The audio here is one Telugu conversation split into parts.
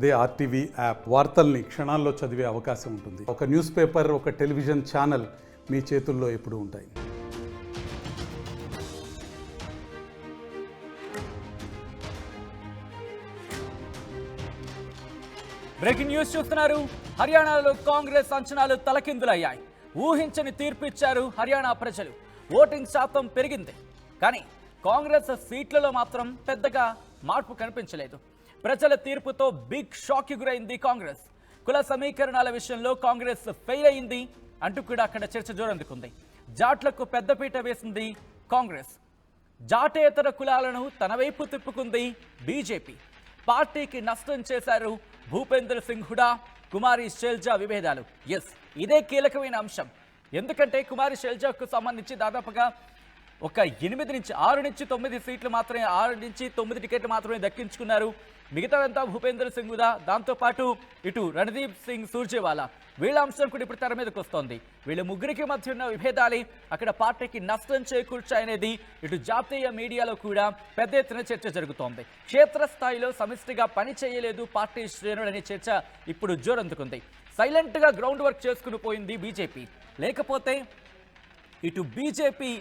అదే ఆర్టీవీ యాప్ వార్తల్ని క్షణాల్లో చదివే అవకాశం ఉంటుంది. ఒక న్యూస్ పేపర్, ఒక టెలివిజన్ ఛానల్ మీ చేతుల్లో ఎప్పుడూ ఉంటాయి. బ్రేకింగ్ న్యూస్ చూస్తున్నారు. హర్యానాలో కాంగ్రెస్ అంచనాలు తలకిందులయ్యాయి. ఊహించని తీర్పు ఇచ్చారు హర్యానా ప్రజలు. ఓటింగ్ శాతం పెరిగింది, కానీ కాంగ్రెస్ సీట్లలో మాత్రం పెద్దగా మార్పు కనిపించలేదు. ప్రజల తీర్పుతో బిగ్ షాక్ కి గురైంది కాంగ్రెస్. కుల సమీకరణాల విషయంలో కాంగ్రెస్ ఫెయిల్ అయింది అంటూ కూడా అక్కడ చర్చ జోరందుకుంది. జాట్లకు పెద్దపీట వేసింది కాంగ్రెస్. జాటేతర కులాలను తన వైపు తిప్పుకుంది బీజేపీ. పార్టీకి నష్టం చేశారు భూపేంద్ర సింగ్ హుడా, కుమారి శైలజా విభేదాలు. ఇదే కీలకమైన అంశం. ఎందుకంటే కుమారి శైలజాకు సంబంధించి దాదాపుగా ఒక 8 నుంచి 6 నుంచి 9 సీట్లు మాత్రమే, 6 నుంచి 9 టికెట్లు మాత్రమే దక్కించుకున్నారు. మిగతాదంతా భూపేంద్ర సింగ్ హుడా, దాంతోపాటు ఇటు రణదీప్ సింగ్ సూర్జేవాలా, వీళ్ళ అంశం కూడా ఇప్పుడు తెర మీదకి వస్తోంది. వీళ్ళ ముగ్గురికి మధ్య ఉన్న విభేదాలే అక్కడ పార్టీకి నష్టం చేకూర్చాయనేది ఇటు జాతీయ మీడియాలో కూడా పెద్ద ఎత్తున చర్చ జరుగుతోంది. క్షేత్రస్థాయిలో సమిష్టిగా పని చేయలేదు పార్టీ శ్రేణులనే చర్చ ఇప్పుడు జోరందుకుంది. సైలెంట్గా గ్రౌండ్ వర్క్ చేసుకుని పోయింది బీజేపీ. లేకపోతే ఇటు బీజేపీ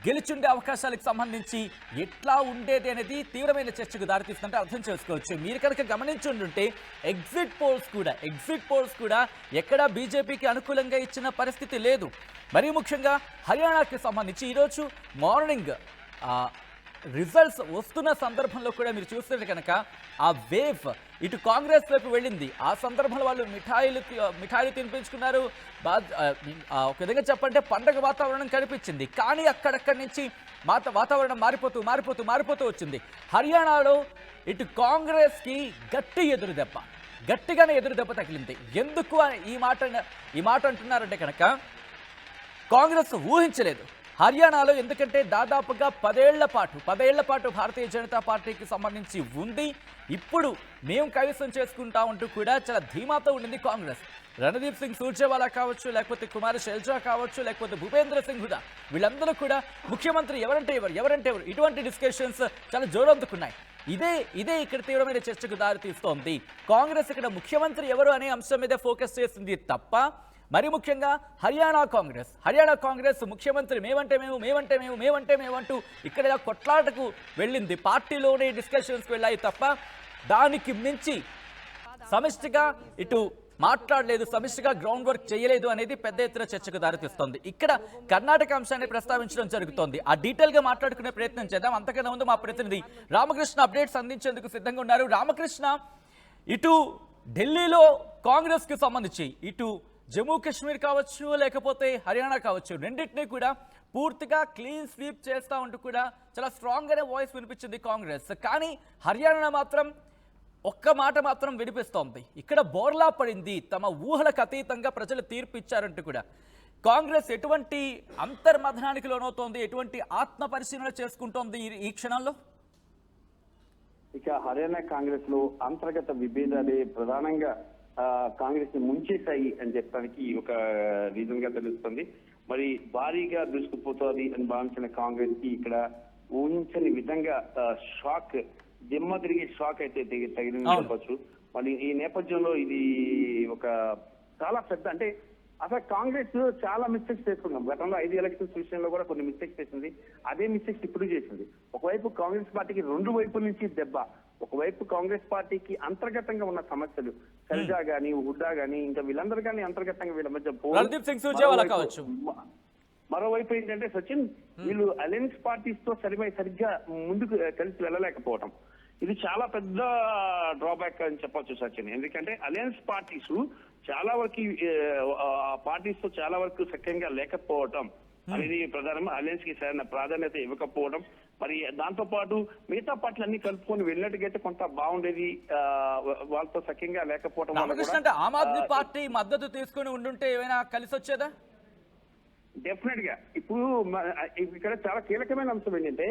గెలుచుండే అవకాశాలకు సంబంధించి ఎట్లా ఉండేది అనేది తీవ్రమైన చర్చకు దారితీస్తుంటే అర్థం చేసుకోవచ్చు. మీరు కనుక గమనించుంటుంటే ఎగ్జిట్ పోల్స్ కూడా ఎక్కడా బీజేపీకి అనుకూలంగా ఇచ్చిన పరిస్థితి లేదు. మరీ ముఖ్యంగా హర్యానాకి సంబంధించి ఈరోజు మార్నింగ్ రిజల్ట్స్ వస్తున్న సందర్భంలో కూడా మీరు చూస్తే కనుక ఆ వేవ్ ఇటు కాంగ్రెస్ వైపు వెళ్ళింది. ఆ సందర్భంలో వాళ్ళు మిఠాయిలు తినిపించుకున్నారు. ఒక విధంగా చెప్పంటే పండగ వాతావరణం కనిపించింది. కానీ అక్కడక్కడి నుంచి వాతావరణం మారిపోతూ వచ్చింది. హర్యానాలో ఇటు కాంగ్రెస్కి గట్టిగానే ఎదురు దెబ్బ తగిలింది. ఎందుకు ఈ మాట అంటున్నారంటే కనుక కాంగ్రెస్ ఊహించలేదు హర్యానాలో. ఎందుకంటే దాదాపుగా 10 ఏళ్ల పాటు భారతీయ జనతా పార్టీకి సంబంధించి ఉంది. ఇప్పుడు మేము కైవసం చేసుకుంటా ఉంటూ కూడా చాలా ధీమాతో ఉండింది కాంగ్రెస్. రణదీప్ సింగ్ సూర్జేవాలా కావచ్చు, లేకపోతే కుమారి శైలజా కావచ్చు, లేకపోతే భూపేంద్ర సింగ్ హుడా, వీళ్ళందరూ కూడా ముఖ్యమంత్రి ఎవరంటే ఎవరు ఇటువంటి డిస్కషన్స్ చాలా జోరందుకున్నాయి. ఇదే ఇక్కడ తీవ్రమైన చర్చకు దారి తీస్తోంది. కాంగ్రెస్ ఇక్కడ ముఖ్యమంత్రి ఎవరు అనే అంశం మీద ఫోకస్ చేసింది తప్ప మరి ముఖ్యంగా హర్యానా కాంగ్రెస్ ముఖ్యమంత్రి మేమంటే మేము అంటూ ఇక్కడ కొట్లాటకు వెళ్ళింది. పార్టీలోనే డిస్కషన్స్కి వెళ్ళాయి తప్ప దానికి మించి సమిష్టిగా ఇటు మాట్లాడలేదు, సమిష్టిగా గ్రౌండ్ వర్క్ చేయలేదు అనేది పెద్ద ఎత్తున చర్చకు దారితీస్తోంది. ఇక్కడ కర్ణాటక అంశాన్ని ప్రస్తావించడం జరుగుతోంది. ఆ డీటెయిల్గా మాట్లాడుకునే ప్రయత్నం చేద్దాం. అంతకన్నా ముందు మా ప్రతినిధి రామకృష్ణ అప్డేట్స్ అందించేందుకు సిద్ధంగా ఉన్నారు. రామకృష్ణ, ఇటు ఢిల్లీలో కాంగ్రెస్కి సంబంధించి ఇటు జమ్మూ కాశ్మీర్ కావచ్చు, లేకపోతే హర్యానా కావచ్చు, రెండింటినీ కూడా పూర్తిగా క్లీన్ స్వీప్ చేస్తూ ఉంటూ కూడా చాలా స్ట్రాంగ్గానే వాయిస్ వినిపించింది కాంగ్రెస్. కానీ హర్యానా మాత్రం ఒక్క మాట మాత్రం వినిపిస్తోంది. ఇక్కడ బోర్లా పడింది. తమ ఊహలకు అతీతంగా ప్రజలు తీర్పు ఇచ్చారంటూ కూడా కాంగ్రెస్ ఎటువంటి అంతర్మథనానికి లోనవుతోంది, ఎటువంటి ఆత్మ పరిశీలన చేసుకుంటోంది ఈ క్షణంలో? ఇక హర్యానా కాంగ్రెస్ లో అంతర్గత విభేదాలే ప్రధానంగా కాంగ్రెస్ ని ముంచేశాయి అని చెప్పడానికి ఒక రీజన్ గా తెలుస్తుంది. మరి భారీగా దూసుకుపోతుంది అని భావించిన కాంగ్రెస్ కి ఇక్కడ ఊహించని విధంగా షాక్, దిమ్మ తిరిగి షాక్ అయితే తగిలింది చెప్పచ్చు. మరి ఈ నేపథ్యంలో ఇది ఒక చాలా పెద్ద, అంటే అసలు కాంగ్రెస్ చాలా మిస్టేక్స్ చేసుకున్నాం. గతంలో 5 ఎలక్షన్స్ విషయంలో కూడా కొన్ని మిస్టేక్స్ చేసింది. అదే మిస్టేక్స్ ఇప్పుడు చేసింది. ఒకవైపు కాంగ్రెస్ పార్టీకి 2 వైపుల నుంచి దెబ్బ. ఒకవైపు కాంగ్రెస్ పార్టీకి అంతర్గతంగా ఉన్న సమస్యలు, శైలజా గానీ, హుడ్డా గానీ, ఇంకా వీళ్ళందరూ కానీ అంతర్గతంగా వీళ్ళ మధ్య మరోవైపు ఏంటంటే సచిన్, వీళ్ళు అలయన్స్ పార్టీస్ తో సరిగ్గా ముందుకు కలిసి వెళ్ళలేకపోవడం, ఇది చాలా పెద్ద డ్రాబ్యాక్ అని చెప్పొచ్చు సచిన్. ఎందుకంటే అలయన్స్ పార్టీస్ చాలా వరకు సఖ్యంగా లేకపోవటం అనేది ప్రధానం. అలయన్స్ కి సరైన ప్రాధాన్యత ఇవ్వకపోవడం, మరి దాంతో పాటు మిగతా పార్టీలు అన్ని కలుపుకొని వెళ్ళినట్టుగైతే కొంత బాగుండేది. వాళ్ళతో సఖ్యంగా లేకపోవడం అంటే ఆమ్ ఆద్మీ పార్టీ మద్దతు తీసుకుని ఉండుంటే ఏమైనా కలిసి వచ్చేదా? డెఫినెట్ గా. ఇప్పుడు ఇక్కడ చాలా కీలకమైన అంశం ఏంటంటే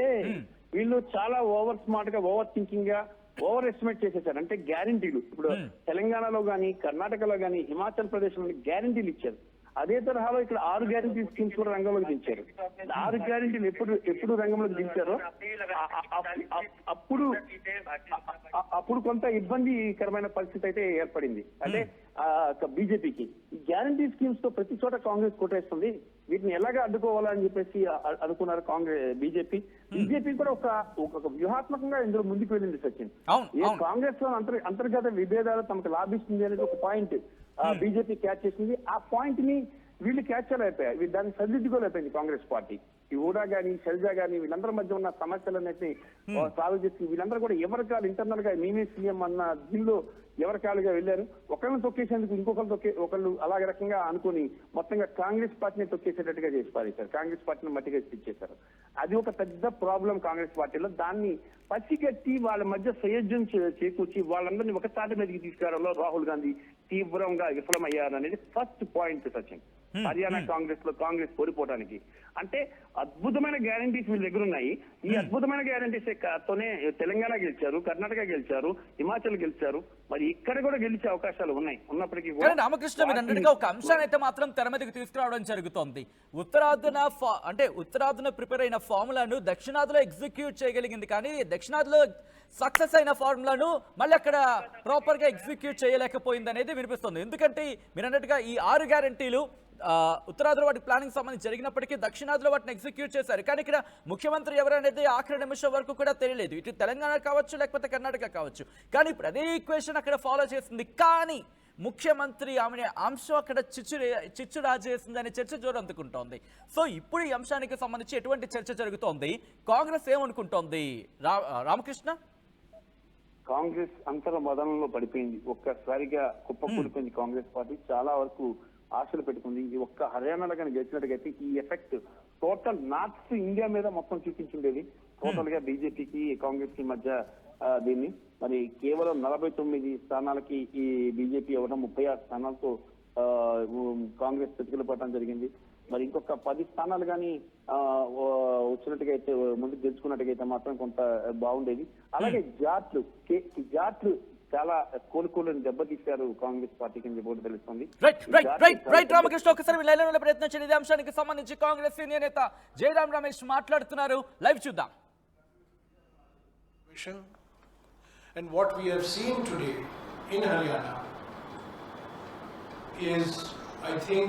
వీళ్ళు చాలా ఓవర్ స్మార్ట్ గా, ఓవర్ థింకింగ్ గా, ఓవర్ ఎస్టిమేట్ చేసేసారు. అంటే గ్యారంటీలు ఇప్పుడు తెలంగాణలో గానీ, కర్ణాటకలో గానీ, హిమాచల్ ప్రదేశ్ లో గ్యారంటీలు ఇచ్చారు. అదే తరహాలో ఇక్కడ 6 గ్యారెంటీ స్కీమ్స్ కూడా రంగంలోకి దించారు. 6 గ్యారెంటీలు ఎప్పుడు రంగంలోకి దించారో అప్పుడు కొంత ఇబ్బందికరమైన పరిస్థితి అయితే ఏర్పడింది. అంటే బీజేపీకి ఈ గ్యారంటీ స్కీమ్స్ తో ప్రతి చోట కాంగ్రెస్ కొట్టేస్తుంది, వీటిని ఎలాగా అడ్డుకోవాలని చెప్పేసి అనుకున్నారు బీజేపీ కూడా ఒక వ్యూహాత్మకంగా ఇందులో ముందుకు వెళ్ళింది సచిన్. కాంగ్రెస్ లో అంతర్గత విభేదాలు తమకు లాభిస్తుంది అనేది ఒక పాయింట్ బీజేపీ క్యాచ్ చేసింది. ఆ పాయింట్ ని వీళ్ళు క్యాచ్ చేయలేకపోయారు, దాన్ని సరిదిద్దుకోలేకపోయింది కాంగ్రెస్ పార్టీ. ఈ ఊడా గానీ షెల్జా గానీ వీళ్ళందరి మధ్య ఉన్న సమస్యలన్నింటినీ సాల్వ్ చేసి వీళ్ళందరూ కూడా ఎవరికాలు ఇంటర్నల్ గా మేమే సీఎం అన్న దీనిలో ఎవరికాలుగా వెళ్ళారు. ఒకళ్ళని తొక్కేసేందుకు ఒకళ్ళు అలాగే రకంగా అనుకుని మొత్తంగా కాంగ్రెస్ పార్టీని తొక్కేసేటట్టుగా చేసి పారేశారు, కాంగ్రెస్ పార్టీని మట్టిగా ఇచ్చేశారు. అది ఒక పెద్ద ప్రాబ్లం కాంగ్రెస్ పార్టీలో. దాన్ని పసిగట్టి వాళ్ళ మధ్య సంయోజ్యం చేకూర్చి వాళ్ళందరినీ ఒక తాటి మీదకి తీసుకురావడంలో రాహుల్ గాంధీ తీవ్రంగా విఫలమయ్యారనేది ఫస్ట్ పాయింట్ సచిన్. హర్యానా కాంగ్రెస్ కోల్పోవడానికి అంటే అద్భుతమైన గ్యారంటీస్ వీళ్ళ దగ్గర ఉన్నాయి. ఈ అద్భుతమైన గ్యారంటీస్ తోనే తెలంగాణ గెలిచారు, కర్ణాటక గెలిచారు, హిమాచల్ గెలిచారు, మరి ఇక్కడ కూడా గెలిచే అవకాశాలు ఉన్నప్పటికీ కూడా రామకృష్ణ మీరు అన్నట్టుగా ఒక అంశాన్ని అయితే మాత్రం తెర మీదకి తీసుకురావడం జరుగుతోంది. ఉత్తరాదిన ప్రిపేర్ అయిన ఫార్ములాను దక్షిణాదిలో ఎగ్జిక్యూట్ చేయగలిగింది, కానీ దక్షిణాదిలో సక్సెస్ అయిన ఫార్ములాను మళ్ళీ అక్కడ ప్రాపర్ గా ఎగ్జిక్యూట్ చేయలేకపోయింది అనేది వినిపిస్తుంది. ఎందుకంటే మీరు అన్నట్టుగా ఈ 6 గ్యారంటీలు ఉత్తరాదిలో వాటి ప్లానింగ్ సంబంధించి జరిగినప్పటికీ దక్షిణాదిలో వాటిని ఎగ్జిక్యూట్ చేశారు, కానీ ఇక్కడ ముఖ్యమంత్రి ఎవరనేది ఆఖరి నిమిషం వరకు కూడా తెలియలేదు. ఇటు తెలంగాణ కావచ్చు లేకపోతే కర్ణాటక కావచ్చు, కానీ ఇప్పుడు అదే ఈక్వేషన్ అక్కడ ఫాలో చేసింది. కానీ ముఖ్యమంత్రి ఆమె అంశం అక్కడ చిచ్చు రాజేసిందనే చర్చ జోరందుకుంటోంది. సో ఇప్పుడు ఈ అంశానికి సంబంధించి ఎటువంటి చర్చ జరుగుతోంది, కాంగ్రెస్ ఏమనుకుంటోంది రామకృష్ణ? కాంగ్రెస్ అంతర మదనంలో పడిపోయింది, ఒక్కసారిగా కుప్పకూలిపోయింది కాంగ్రెస్ పార్టీ. చాలా వరకు ఆశలు పెట్టుకుంది. ఈ ఒక్క హర్యానాలో కానీ గెలిచినట్టుగైతే ఈ ఎఫెక్ట్ టోటల్ నార్త్ ఇండియా మీద మొత్తం చూపించుండేది. టోటల్ గా బీజేపీకి కాంగ్రెస్ కి మధ్య దీన్ని మరి కేవలం 49 స్థానాలకి ఈ బీజేపీ ఇవ్వడం, 36 స్థానాలతో కాంగ్రెస్ ప్రతికూల పడటం జరిగింది. మరి ఇంకొక 10 స్థానాలు కానీ వచ్చినట్టుగా అయితే ముందుకు గెలుచుకున్నట్టుగైతే మాత్రం కొంత బాగుండేది. అలాగే జాట్లు చాలా కోలుకోలేని దెబ్బతీశారు కాంగ్రెస్ పార్టీకి అని చెప్పి తెలుస్తుంది. రైట్ రామకృష్ణ, ఒకసారి లైన్లో ప్రయత్నించండి. ఇదే అంశానికి సంబంధించి కాంగ్రెస్ సీనియర్ నేత జయరాం రమేష్ మాట్లాడుతున్నారు, లైవ్ చూద్దాం. And what we have seen today in Haryana is, I think,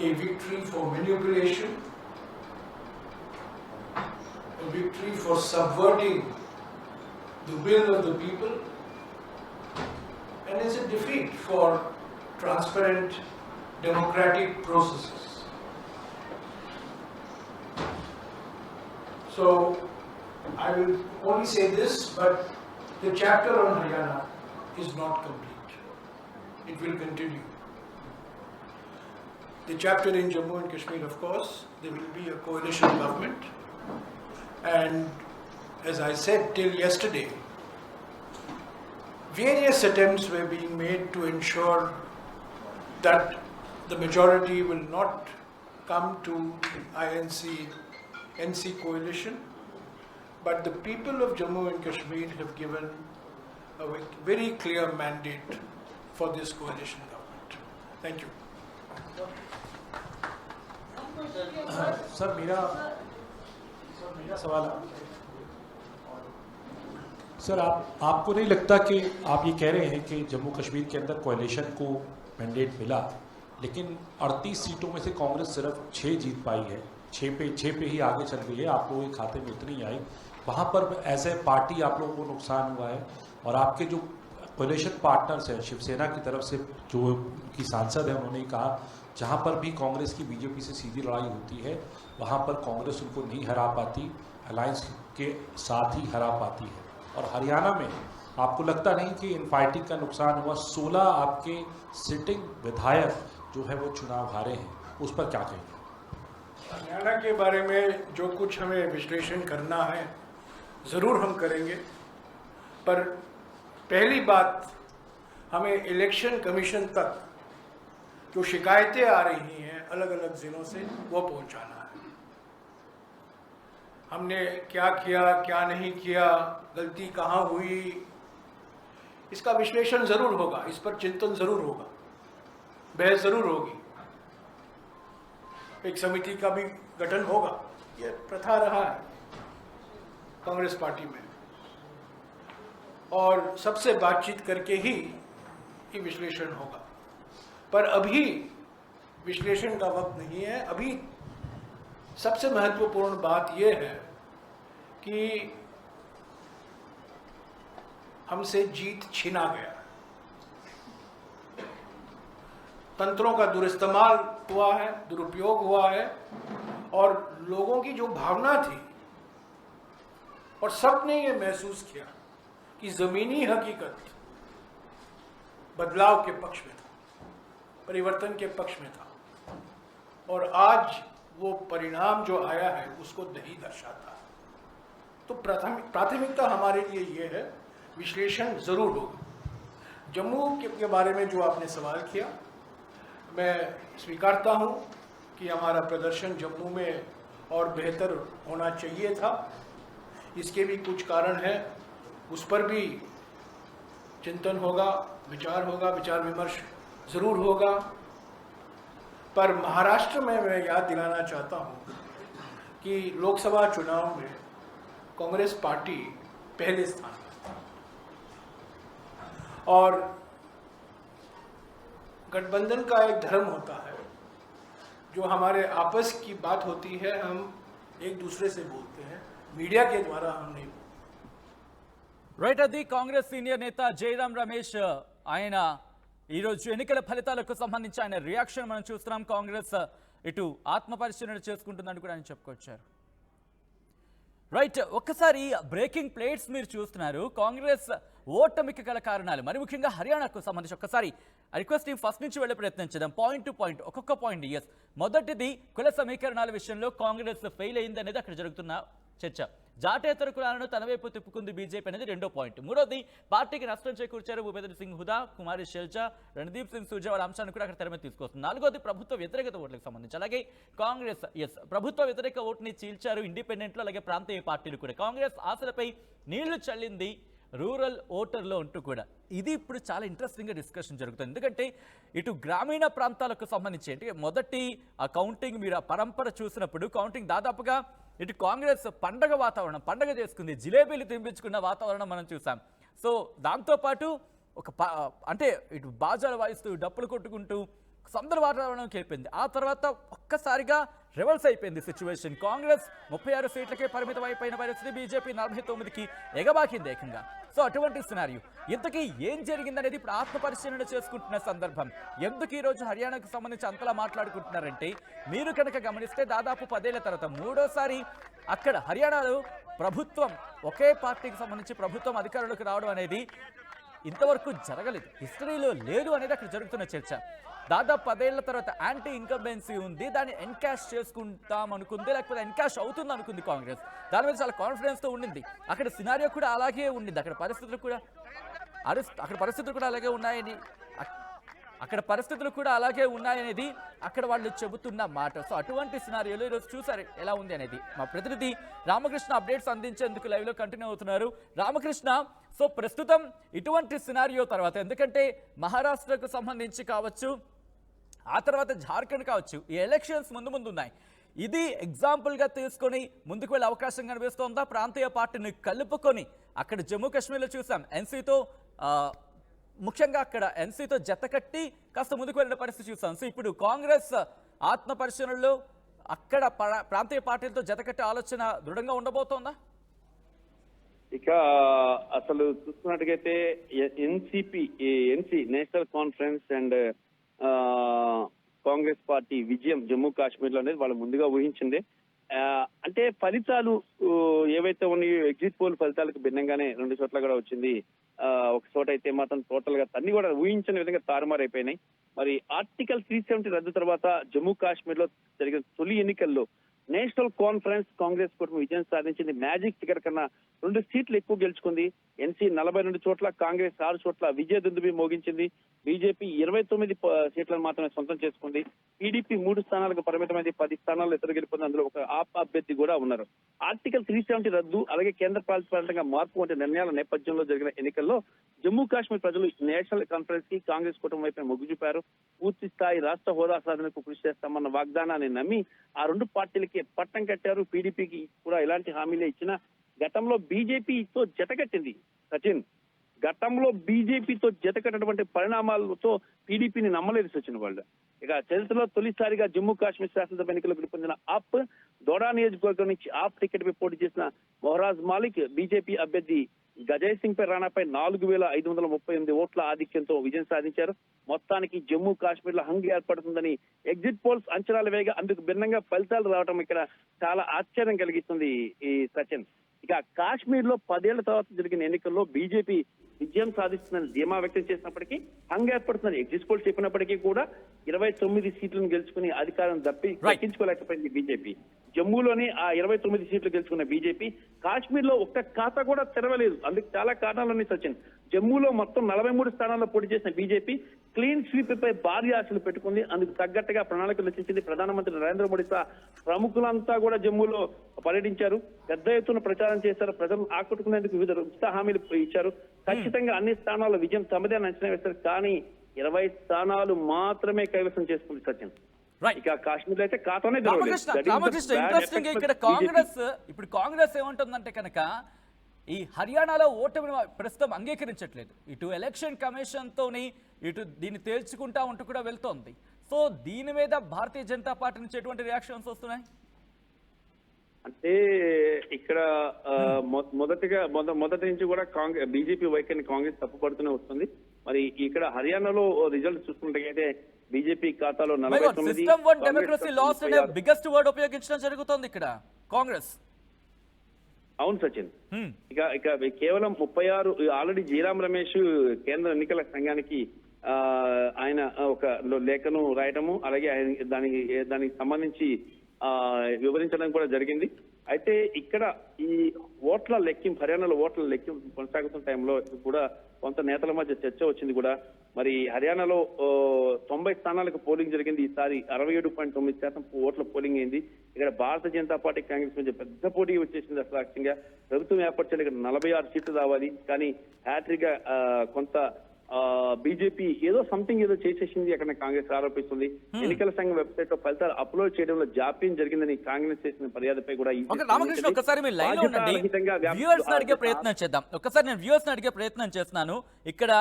a victory for manipulation, a victory for subverting the will of the people, and is a defeat for transparent democratic processes. So I will only say this, but the chapter on Haryana is not complete. It will continue. The chapter in Jammu and Kashmir, of course, there will be a coalition government, and as I said till yesterday, various attempts were being made to ensure that the majority will not come to INC-NC coalition, but the people of Jammu and Kashmir have given a very clear mandate for this coalition government. Thank you. Sir मेरा सवाल सर आपको नहीं लगता कि आप ये कह रहे हैं कि जम्मू कश्मीर के अंदर कोalition को मैंडेट मिला, लेकिन 38 सीटों में से कांग्रेस सिर्फ 6 जीत पाई है, 6 पे ही आगे चल रही है, आप लोगों के खाते में इतनी आई, वहाँ पर एज ए पार्टी आप लोगों को नुकसान हुआ है, और आपके जो कोलिशन पार्टनर्स हैं शिवसेना की तरफ से जो की सांसद हैं उन्होंने कहा जहाँ पर भी कांग्रेस की बीजेपी से सीधी लड़ाई होती है वहाँ पर कांग्रेस उनको नहीं हरा पाती, अलायंस के साथ ही हरा पाती है। और हरियाणा में आपको लगता नहीं कि इन फाइटिंग का नुकसान हुआ? 16 आपके सिटिंग विधायक जो है वो चुनाव हारे हैं, उस पर क्या कहेंगे? हरियाणा के बारे में जो कुछ हमें विश्लेषण करना है ज़रूर हम करेंगे, पर पहली बात हमें इलेक्शन कमीशन तक जो शिकायतें आ रही हैं अलग अलग ज़िलों से वो पहुंचाना है। हमने क्या किया, क्या नहीं किया, गलती कहाँ हुई, इसका विश्लेषण ज़रूर होगा, इस पर चिंतन ज़रूर होगा। बहस जरूर होगी, एक समिति का भी गठन होगा। ये प्रथा रहा है कांग्रेस पार्टी में, और सबसे बातचीत करके ही ये विश्लेषण होगा। पर अभी विश्लेषण का वक्त नहीं है। अभी सबसे महत्वपूर्ण बात यह है कि हमसे जीत छीना गया, तंत्रों का दुरुइस्तेमाल हुआ है, दुरुपयोग हुआ है, और लोगों की जो भावना थी, और सबने ये महसूस किया कि जमीनी हकीकत बदलाव के पक्ष में था, परिवर्तन के पक्ष में था, और आज वो परिणाम जो आया है उसको नहीं दर्शाता। तो प्राथमिकता हमारे लिए ये है, विश्लेषण जरूर होगा। जम्मू के बारे में जो आपने सवाल किया, मैं स्वीकारता हूं कि हमारा प्रदर्शन जम्मू में और बेहतर होना चाहिए था। इसके भी कुछ कारण हैं, उस पर भी चिंतन होगा, विचार विमर्श जरूर होगा। पर महाराष्ट्र में मैं याद दिलाना चाहता हूं कि लोकसभा चुनाव में कांग्रेस पार्टी पहले स्थान पर था, और गठबंधन का एक धर्म होता है, जो हमारे आपस की बात होती है हम एक दूसरे से बोलते हैं, मीडिया के द्वारा हम नहीं बोलते। రైట్, అది కాంగ్రెస్ సీనియర్ నేత జయరాం రమేష్. ఆయన ఈరోజు ఎన్నికల ఫలితాలకు సంబంధించి ఆయన రియాక్షన్ మనం చూస్తున్నాం. కాంగ్రెస్ ఇటు ఆత్మపరిశీలన చేసుకుంటుందని కూడా ఆయన చెప్పుకొచ్చారు. రైట్, ఒక్కసారి బ్రేకింగ్ ప్లేట్స్ మీరు చూస్తున్నారు. కాంగ్రెస్ ఓటమికి గల కారణాలు, మరి ముఖ్యంగా హర్యానాకు సంబంధించి ఒక్కసారి రిక్వెస్ట్ ఫస్ట్ నుంచి వెళ్ళే ప్రయత్నం చేద్దాం. పాయింట్ టు పాయింట్, ఒక్కొక్క పాయింట్. ఎస్, మొదటిది కుల సమీకరణాల విషయంలో కాంగ్రెస్ ఫెయిల్ అయింది అనేది అక్కడ జరుగుతున్న చర్చ. జాటేతర కులాలను తన వైపు తిప్పుకుంది బీజేపీ అనేది రెండో పాయింట్. మూడోది, పార్టీకి నష్టం చేకూర్చారు భూపేంద్ర సింగ్ హుదా, కుమారి షెల్చా, రణదీప్ సింగ్ సూర్జా వాళ్ళ అంశాన్ని కూడా అక్కడ తెర మీద తీసుకొస్తుంది. నాలుగోది, ప్రభుత్వ వ్యతిరేకత ఓట్లకు సంబంధించి. అలాగే కాంగ్రెస్ ప్రభుత్వ వ్యతిరేక ఓటుని చీల్చారు ఇండిపెండెంట్లు, అలాగే ప్రాంతీయ పార్టీలు కూడా. కాంగ్రెస్ ఆశలపై నీళ్లు చల్లింది రూరల్ ఓటర్లో ఉంటూ కూడా. ఇది ఇప్పుడు చాలా ఇంట్రెస్టింగ్గా డిస్కషన్ జరుగుతుంది. ఎందుకంటే ఇటు గ్రామీణ ప్రాంతాలకు సంబంధించి అంటే మొదటి ఆ కౌంటింగ్ మీరు ఆ పరంపర చూసినప్పుడు కౌంటింగ్ దాదాపుగా ఇటు కాంగ్రెస్ పండగ వాతావరణం, పండగ చేసుకుంది, జిలేబీలు తినిపించుకున్న వాతావరణం మనం చూసాం. సో దాంతోపాటు అంటే ఇటు బాజాలు వాయిస్తూ డప్పులు కొట్టుకుంటూ సందడి వాతావరణంకి అయిపోయింది. ఆ తర్వాత ఒక్కసారిగా రివర్స్ అయిపోయింది సిచ్యువేషన్. కాంగ్రెస్ 36 సీట్లకే పరిమితం అయిపోయిన పరిస్థితి, బీజేపీ 49కి ఎగబాకింది ఏకంగా. సో అటువంటి సినారియో. ఇంతకీ ఏం జరిగిందనేది ఇప్పుడు ఆత్మపరిశీలన చేసుకుంటున్న సందర్భం. ఎందుకు ఈరోజు హర్యానాకు సంబంధించి అంతలా మాట్లాడుకుంటున్నారంటే, మీరు కనుక గమనిస్తే దాదాపు 10 ఏళ్ల తర్వాత మూడోసారి అక్కడ హర్యానాలో ప్రభుత్వం, ఒకే పార్టీకి సంబంధించి ప్రభుత్వం అధికారులకు రావడం అనేది ఇంతవరకు జరగలేదు, హిస్టరీలో లేదు అనేది అక్కడ జరుగుతున్న చర్చ. దాదాపు 10 ఏళ్ల తర్వాత యాంటీ ఇన్కంబెన్సీ ఉంది, దాన్ని ఎన్కాష్ చేసుకుంటాం అనుకుంది, లేకపోతే ఎన్కాష్ అవుతుంది అనుకుంది కాంగ్రెస్. దాని మీద చాలా కాన్ఫిడెన్స్తో ఉండింది. అక్కడ సినారియో కూడా అలాగే ఉండింది, అక్కడ పరిస్థితులు కూడా అలాగే ఉన్నాయని ఉన్నాయనేది అక్కడ వాళ్ళు చెబుతున్న మాట. సో అటువంటి సినారియోలో ఈరోజు చూసారు ఎలా ఉంది అనేది. మా ప్రతినిధి రామకృష్ణ అప్డేట్స్ అందించేందుకు లైవ్లో కంటిన్యూ అవుతున్నారు. రామకృష్ణ, సో ప్రస్తుతం ఇటువంటి సినారియో తర్వాత, ఎందుకంటే మహారాష్ట్రకు సంబంధించి కావచ్చు, ఆ తర్వాత జార్ఖండ్ కావచ్చు, ఈ ఎలక్షన్స్ ముందు ఉన్నాయి. ఇది ఎగ్జాంపుల్గా తీసుకొని ముందుకు వెళ్ళే అవకాశం కనిపిస్తోందా? ప్రాంతీయ పార్టీని కలుపుకొని అక్కడ జమ్మూ కాశ్మీర్లో చూసాం ఎన్సీతో, ముఖ్యంగా అక్కడ ఎన్సీతో జతకట్టి కాస్త ముందుకు వెళ్ళిన పరిస్థితి చూసాం. సో ఇప్పుడు కాంగ్రెస్ ఆత్మ పరిశీలనలో అక్కడ ప్రాంతీయ పార్టీలతో జతకట్టే ఆలోచన దృఢంగా ఉండబోతోందా? ఇక అసలు చూస్తున్నట్టుగైతే NC national conference and Congress party విజయం జమ్మూ కాశ్మీర్ లో అనేది వాళ్ళు ముందుగా ఊహించింది. అంటే ఫలితాలు ఏవైతే ఉన్నాయో ఎగ్జిట్ పోల్ ఫలితాలకు భిన్నంగానే 2 చోట్ల కూడా వచ్చింది. ఒక చోట అయితే మాత్రం టోటల్ గా అన్ని కూడా ఊహించిన విధంగా తారుమారైపోయినాయి. మరి ఆర్టికల్ 370 రద్దు తర్వాత జమ్మూ కాశ్మీర్ లో జరిగిన తొలి ఎన్నికల్లో నేషనల్ కాన్ఫరెన్స్ కాంగ్రెస్ కూటమి విజయం సాధించింది. మ్యాజిక్ ఫిగర్ కన్నా 2 సీట్లు ఎక్కువ గెలుచుకుంది. ఎన్సీ 42 చోట్ల, కాంగ్రెస్ 6 చోట్ల విజయ దుందుబి మోగించింది. బీజేపీ 29 సీట్లను మాత్రమే సొంతం చేసుకుంది. టీడీపీ 3 స్థానాలకు పరిమితమైంది. 10 స్థానాల్లో ఇతర గెలుపొంది. అందులో ఒక ఆప్ అభ్యర్థి కూడా ఉన్నారు. ఆర్టికల్ 370 రద్దు, అలాగే కేంద్ర పాలిత మార్పు వంటి నిర్ణయాల నేపథ్యంలో జరిగిన ఎన్నికల్లో జమ్మూ కాశ్మీర్ ప్రజలు నేషనల్ కాన్ఫరెన్స్ కి కాంగ్రెస్ కుటుంబం వైపు మొగ్గు చూపారు. పూర్తి స్థాయి రాష్ట్ర హోదా సాధనకు కృషి చేస్తామన్న వాగ్దానాన్ని నమ్మి ఆ రెండు పార్టీలకి పట్టం కట్టారు. పీడీపీకి కూడా ఇలాంటి హామీలే ఇచ్చిన గతంలో బీజేపీతో జతకట్టింది సచిన్. గతంలో బీజేపీతో జతకట్టినటువంటి పరిణామాలతో టీడీపీని నమ్మలేదు సచిన్ వాళ్ళు. ఇక చరిత్రలో తొలిసారిగా జమ్మూ కాశ్మీర్ శాసనసభ ఎన్నికలు గెలుపొందిన ఆప్ దోడా నియోజకవర్గం నుంచి ఆప్ టికెట్ పై పోటీ చేసిన మొహరాజ్ మాలిక్ బీజేపీ అభ్యర్థి గజయ్ సింగ్ పై రాణాపై 4538 ఓట్ల ఆధిక్యంతో విజయం సాధించారు. మొత్తానికి జమ్మూ కాశ్మీర్ లో హంగు ఏర్పడుతుందని ఎగ్జిట్ పోల్స్ అంచనాలు వేయగా అందుకు భిన్నంగా ఫలితాలు రావడం ఇక్కడ చాలా ఆశ్చర్యం కలిగిస్తుంది ఈ సచిన్. ఇక కాశ్మీర్ లో 10 ఏళ్ల తర్వాత జరిగిన ఎన్నికల్లో బీజేపీ విజయం సాధిస్తుందని ధీమా వ్యక్తం చేసినప్పటికీ హంగు ఏర్పడుతుందని ఎగ్జిట్ పోల్ చెప్పినప్పటికీ కూడా 29 సీట్లను గెలుచుకుని అధికారం దక్కించుకోలేకపోయింది బీజేపీ. జమ్మూలోని ఆ 29 సీట్లు గెలుచుకున్న బీజేపీ కాశ్మీర్ లో ఒక్క ఖాతా కూడా తెరవలేదు. అందుకు చాలా కారణాలున్నాయి సచిన్. జమ్మూలో మొత్తం 43 స్థానాల్లో పోటీ చేసిన బీజేపీ క్లీన్ స్వీప్ పై భారీ ఆశలు పెట్టుకుంది. అందుకు తగ్గట్టుగా ప్రణాళికలు రచించింది. ప్రధానమంత్రి నరేంద్ర మోడీ సహా ప్రముఖులంతా కూడా జమ్మూలో పర్యటించారు. పెద్ద ఎత్తున ప్రచారం చేశారు. ప్రజలను ఆకట్టుకునేందుకు వివిధ ఉచిత హామీలు ఇచ్చారు. ఖచ్చితంగా అన్ని స్థానాల్లో విజయం తమదే అని అంచనా వేశారు. కానీ 20 స్థానాలు మాత్రమే కైవసం చేసుకుంది సచిన్. ఇక కాశ్మీర్ లో అయితే ఖాతానే రామకృష్ణ ఇంట్రెస్టింగ్ ఇక్కడ కాంగ్రెస్ ఏమంటుందంటే కనుక ఈ హర్యానాలో ఓటమిని ప్రస్తుతం అంగీకరించట్లేదు. ఇటు ఎలక్షన్ కమిషన్ తోని ఇటు దీన్ని తేల్చుకుంటా ఉంటూ కూడా వెళ్తోంది. సో దీని మీద భారతీయ జనతా పార్టీ నుంచి ఎటువంటి రియాక్షన్స్ వస్తున్నాయి? అంటే ఇక్కడ మొదటి నుంచి కూడా బీజేపీ వైఖరిని కాంగ్రెస్ తప్పుపడుతూనే వస్తుంది. మరి ఇక్కడ హర్యానాలో రిజల్ట్ చూసుకుంటే బీజేపీ ఖాతాలో 49 బిగ్గెస్ట్ వర్డ్ ఉపయోగించడం జరుగుతోంది ఇక్కడ కాంగ్రెస్. అవును సచిన్. ఇక కేవలం 36 ఆల్రెడీ జయరాం రమేష్ కేంద్ర ఎన్నికల సంఘానికి ఆయన ఒక లేఖను రాయటము, అలాగే దానికి సంబంధించి వివరించడం కూడా జరిగింది. అయితే ఇక్కడ ఈ ఓట్ల లెక్కింపు హర్యానాలో ఓట్ల లెక్కింపు కొనసాగుతున్న టైంలో కూడా కొంత నేతల మధ్య చర్చ వచ్చింది కూడా. మరి హర్యానాలో 90 స్థానాలకు పోలింగ్ జరిగింది. ఈసారి 67.9% ఓట్ల పోలింగ్ అయింది. ఇక్కడ భారతీయ జనతా పార్టీ కాంగ్రెస్ మధ్య పెద్ద పోటీ వచ్చేసింది. అసలు లక్ష్యంగా ప్రభుత్వం ఏర్పరచాలి. ఇక్కడ 46 సీట్లు రావాలి. కానీ హ్యాట్రిక్ గా కొంత బీజేపీ ఏదో చేసేసింది అక్కడ కాంగ్రెస్ ఆరోపిస్తుంది. ఎన్నికల సంఘం వెబ్సైట్ లో ఫలితాలు అప్లోడ్ చేయడంలో జాప్యం జరిగిందని కాంగ్రెస్ చేసిన ఫిర్యాదుపై కూడా రామకృష్ణ ఒకసారి మీరు లైన్ లో ఉండండి. వ్యూవర్స్ అడిగే ప్రయత్నం చేద్దాం. ఒకసారి నేను వ్యూవర్స్ అడిగే ప్రయత్నం చేస్తున్నాను. ఇక్కడ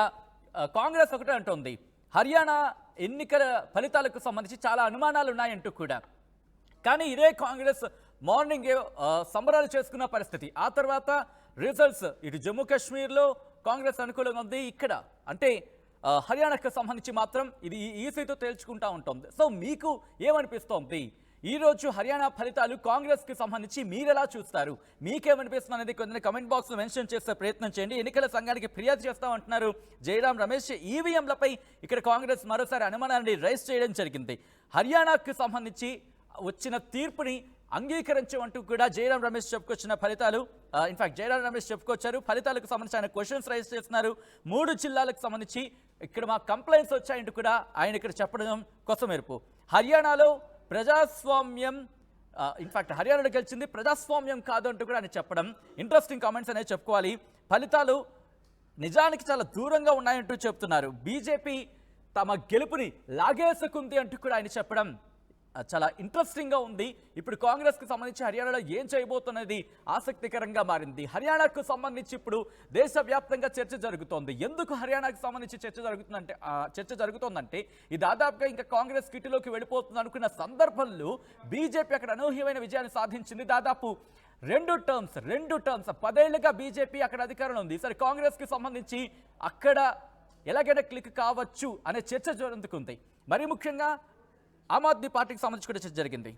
కాంగ్రెస్ ఒకటే అంటోంది, హర్యానా ఎన్నికల ఫలితాలకు సంబంధించి చాలా అనుమానాలు ఉన్నాయంటూ కూడా. కానీ ఇదే కాంగ్రెస్ మార్నింగ్ సంబరాలు చేసుకున్న పరిస్థితి. ఆ తర్వాత రిజల్ట్స్ ఇటు జమ్మూ కాశ్మీర్లో కాంగ్రెస్ అనుకూలంగా ఉంది. ఇక్కడ అంటే హర్యానాకు సంబంధించి మాత్రం ఇది ఈసీతో తేల్చుకుంటా ఉంటుంది. సో మీకు ఏమనిపిస్తోంది? ఈరోజు హర్యానా ఫలితాలు కాంగ్రెస్కి సంబంధించి మీరెలా చూస్తారు? మీకేమనిపిస్తుంది అనేది కొంచెం కమెంట్ బాక్స్లో మెన్షన్ చేసే ప్రయత్నం చేయండి. ఎన్నికల సంఘానికి ఫిర్యాదు చేస్తామంటున్నారు జయరాం రమేష్. ఈవీఎంలపై ఇక్కడ కాంగ్రెస్ మరోసారి అనుమానాన్ని రైజ్ చేయడం జరిగింది. హర్యానాకు సంబంధించి వచ్చిన తీర్పుని అంగీకరించమంటూ కూడా జయరాం రమేష్ చెప్పుకొచ్చిన ఫలితాలు, ఇన్ఫాక్ట్ జయరాం రమేష్ చెప్పుకొచ్చారు. ఫలితాలకు సంబంధించి ఆయన క్వశ్చన్స్ రైజ్ చేస్తున్నారు. 3 జిల్లాలకు సంబంధించి ఇక్కడ మా కంప్లైంట్స్ వచ్చాయంటూ కూడా ఆయన ఇక్కడ చెప్పడం కొసమెరుపు. హర్యానాలో ప్రజాస్వామ్యం, ఇన్ఫాక్ట్ హర్యానాలో గెలిచింది ప్రజాస్వామ్యం కాదు అంటూ కూడా ఆయన చెప్పడం ఇంట్రెస్టింగ్ కామెంట్స్ అనేది చెప్పుకోవాలి. ఫలితాలు నిజానికి చాలా దూరంగా ఉన్నాయంటూ చెప్తున్నారు. బీజేపీ తమ గెలుపుని లాగేసుకుంది అంటూ కూడా ఆయన చెప్పడం చాలా ఇంట్రెస్టింగ్గా ఉంది. ఇప్పుడు కాంగ్రెస్కి సంబంధించి హర్యానాలో ఏం చేయబోతున్నది ఆసక్తికరంగా మారింది. హర్యానాకు సంబంధించి ఇప్పుడు దేశవ్యాప్తంగా చర్చ జరుగుతోంది. ఎందుకు హర్యానాకు సంబంధించి చర్చ జరుగుతోందంటే ఇది దాదాపుగా ఇంకా కాంగ్రెస్ కిటిలోకి వెళ్ళిపోతుంది అనుకున్న సందర్భంలో బీజేపీ అక్కడ అనూహ్యమైన విజయాన్ని సాధించింది. దాదాపు 2 టర్మ్స్ 10 ఏళ్లుగా బీజేపీ అక్కడ అధికారంలో ఉంది. సరే కాంగ్రెస్కి సంబంధించి అక్కడ ఎలాగైనా క్లిక్ కావచ్చు అనే చర్చ జరుగుతుంది. మరీ ముఖ్యంగా ఆమ్ ఆద్మీ పార్టీకి సంబంధించి కూడా చర్చ జరిగింది.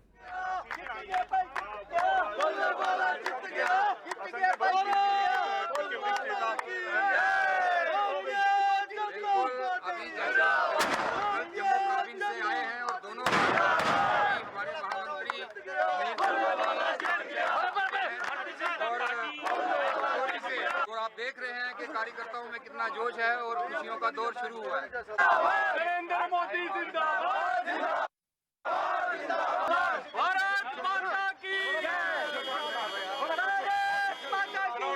देख रहे हैं कि कार्यकर्ताओं में कितना कितना जोश है और खुशियों का दौर शुरू हुआ है। नरेंद्र मोदी जिंदाबाद, भारत माता की जय, भारत माता की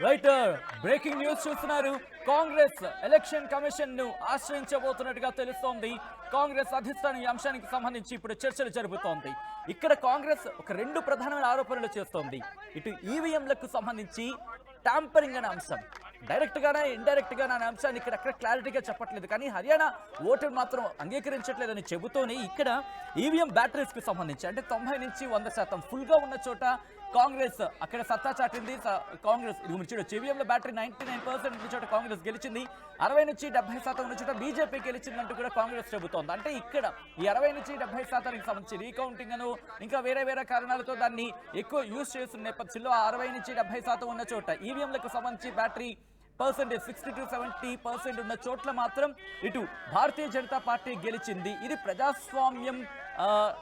రైట్ బ్రేకింగ్ న్యూస్ చూస్తున్నారు. కాంగ్రెస్ ఎలక్షన్ కమిషన్ ను ఆశ్రయించబోతున్నట్టుగా తెలుస్తోంది. కాంగ్రెస్ అధిష్టానం ఈ అంశానికి సంబంధించి ఇప్పుడు చర్చలు జరుపుతోంది. ఇక్కడ కాంగ్రెస్ ఒక రెండు ప్రధానమైన ఆరోపణలు చేస్తోంది. ఇటు ఈవీఎంలకు సంబంధించి ట్యాంపరింగ్ అనే అంశం, డైరెక్ట్ గానే ఇండైరెక్ట్ గానే అనే అంశాన్ని ఇక్కడ అక్కడ క్లారిటీగా చెప్పట్లేదు. కానీ హర్యానా ఓటర్ మాత్రం అంగీకరించట్లేదని చెబుతూనే ఇక్కడ ఈవీఎం బ్యాటరీస్ కి సంబంధించి అంటే 90 నుంచి 100% ఫుల్ గా ఉన్న చోట కాంగ్రెస్ అక్కడ సత్తా చాటింది. కాంగ్రెస్ ఇది చూడొచ్చు, ఈవీఎంల బ్యాటరీ 99% ఉన్న చోట కాంగ్రెస్ గెలిచింది, 60 నుంచి 70% ఉన్న చోట బీజేపీ గెలిచిందంటూ కూడా కాంగ్రెస్ చెబుతోంది. అంటే ఇక్కడ ఈ 60 నుంచి 70%కి సంబంధించి రీకౌంటింగ్ అను ఇంకా వేరే వేరే కారణాలతో దాన్ని ఎక్కువ యూజ్ చేస్తున్న నేపథ్యంలో 60 నుంచి 70% ఉన్న చోట ఈవీఎంలకు సంబంధించి బ్యాటరీ పర్సెంటేజ్ 60 to 70% ఉన్న చోట్ల మాత్రం ఇటు భారతీయ జనతా పార్టీ గెలిచింది. ఇది ప్రజాస్వామ్యం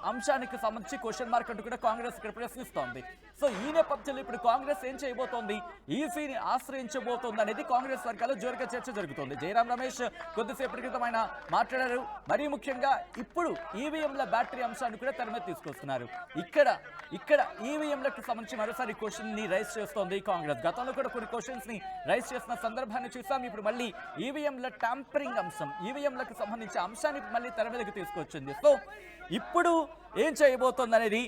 అంశానికి సంబంధించి క్వశ్చన్ మార్క్ అంటూ కూడా కాంగ్రెస్ ఇక్కడ ప్రశ్నిస్తోంది. సో ఈ నేపథ్యంలో ఇప్పుడు కాంగ్రెస్ ఏం చేయబోతోంది, ఈసీని ఆశ్రయించబోతోంది అనేది కాంగ్రెస్ వర్గాల్లో జోరుగా చర్చ జరుగుతోంది. జయరాం రమేష్ కొద్దిసేపటి క్రితం ఆయన మాట్లాడారు. మరీ ముఖ్యంగా ఇప్పుడు ఈవీఎంల బ్యాటరీ అంశాన్ని కూడా తెర మీద తీసుకొస్తున్నారు. ఇక్కడ ఈవీఎంలకు సంబంధించి మరోసారి క్వశ్చన్ ని రైజ్ చేస్తోంది కాంగ్రెస్. గతంలో కూడా కొన్ని క్వశ్చన్స్ ని రైజ్ చేసిన సందర్భాన్ని చూసాం. ఇప్పుడు మళ్ళీ ఈవీఎంల ట్యాంపరింగ్ అంశం, ఈవీఎంలకు సంబంధించి అంశాన్ని మళ్ళీ తెర మీదకి తీసుకొచ్చింది. సో ఇప్పుడు ఏం చేయబోతోంది అనేది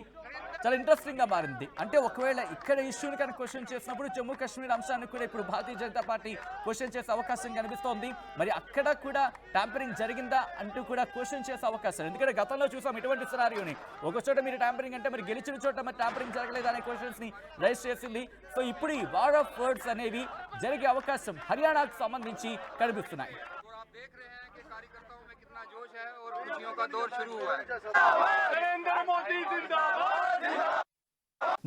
చాలా ఇంట్రెస్టింగ్ గా మారింది. అంటే ఒకవేళ ఇక్కడ ఇష్యూని కనుక క్వశ్చన్ చేసినప్పుడు జమ్మూ కాశ్మీర్ అంశాన్ని కూడా ఇప్పుడు భారతీయ జనతా పార్టీ క్వశ్చన్ చేసే అవకాశం కనిపిస్తోంది. మరి అక్కడ కూడా ట్యాంపరింగ్ జరిగిందా అంటూ కూడా క్వశ్చన్ చేసే అవకాశం. ఎందుకంటే గతంలో చూసాం ఇటువంటి సినారియోని, ఒక చోట మీరు ట్యాంపరింగ్ అంటే మరి గెలిచిన చోట మరి ట్యాంపరింగ్ జరగలేదు అనే క్వశ్చన్స్ ని రైజ్ చేసింది. సో ఇప్పుడు ఈ వార్ ఆఫ్ వర్డ్స్ అనేవి జరిగే అవకాశం హర్యానాకు సంబంధించి కనిపిస్తున్నాయి. देख रहे हैं कि कार्यकर्ताओं में कितना जोश है और खुशियों का दौर शुरू हुआ है। नरेंद्र मोदी जिंदाबाद।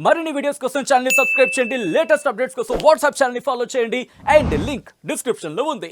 మరిన్ని వీడియోస్ కోసం ఛానల్ ని సబ్స్క్రైబ్ చేయండి, లేటెస్ట్ అప్డేట్స్ కోసం వాట్సాప్ ఛానల్ ని ఫాలో చేయండి అండ్ లింక్ డిస్క్రిప్షన్ లో ఉంది.